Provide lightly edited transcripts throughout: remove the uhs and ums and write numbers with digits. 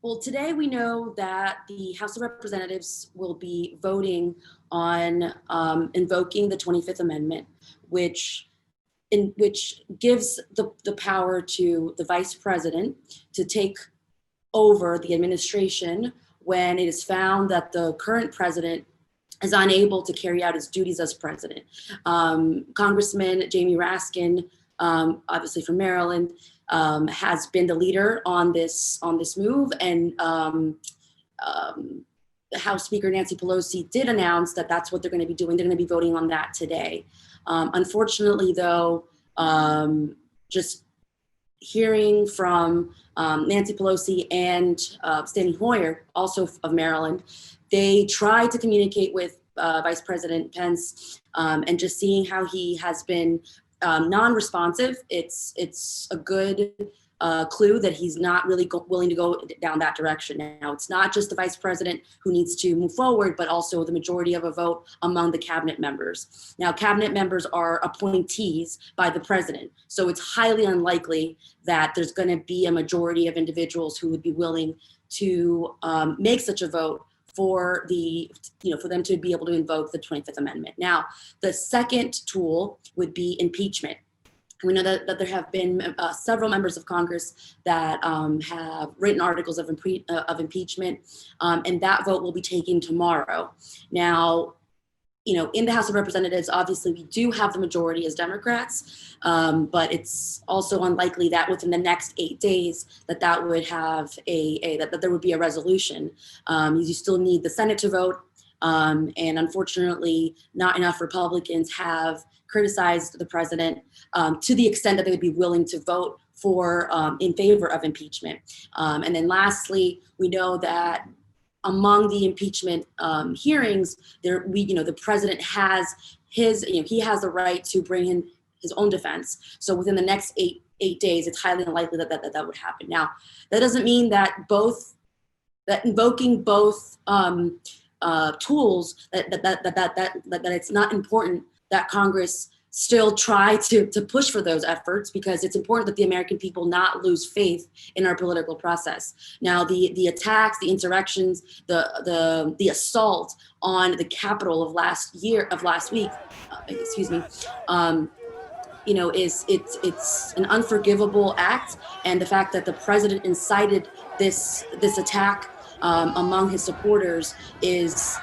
Well, today we know that the House of Representatives will be voting on invoking the 25th Amendment, which gives the power to the Vice President to take over the administration when it is found that the current president is unable to carry out his duties as president. Congressman Jamie Raskin, obviously from Maryland, has been the leader on this move, and House Speaker Nancy Pelosi did announce that that's what they're going to be doing. They're going to be voting on that today. Unfortunately, though, just hearing from Nancy Pelosi and Steny Hoyer, also of Maryland, they tried to communicate with Vice President Pence, and just seeing how he has been non-responsive, it's a good clue that he's not really willing to go down that direction. Now, it's not just the vice president who needs to move forward, but also the majority of a vote among the cabinet members. Now, cabinet members are appointees by the president, so it's highly unlikely that there's going to be a majority of individuals who would be willing to make such a vote for them to be able to invoke the 25th Amendment. Now, the second tool would be impeachment. We know that there have been several members of Congress that have written articles of impeachment, and that vote will be taken tomorrow. Now, in the House of Representatives, obviously we do have the majority as Democrats, but it's also unlikely that within the next 8 days that would have that there would be a resolution. You still need the Senate to vote, and unfortunately, not enough Republicans have criticized the president to the extent that they would be willing to vote for in favor of impeachment. And then lastly, we know that among the impeachment hearings, the president has he has the right to bring in his own defense. So within the next eight days, it's highly unlikely that would happen. Now, that doesn't mean that invoking both tools that it's not important that Congress still try to push for those efforts, because it's important that the American people not lose faith in our political process. Now, the attacks, the insurrections, the assault on the Capitol of last week, it's an unforgivable act, and the fact that the president incited this attack among his supporters is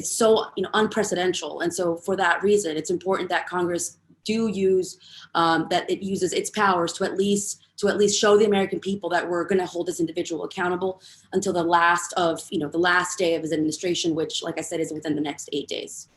so unprecedented. And so for that reason, it's important that Congress use that it uses its powers to at least show the American people that we're going to hold this individual accountable until the last day of his administration, which, like I said, is within the next 8 days.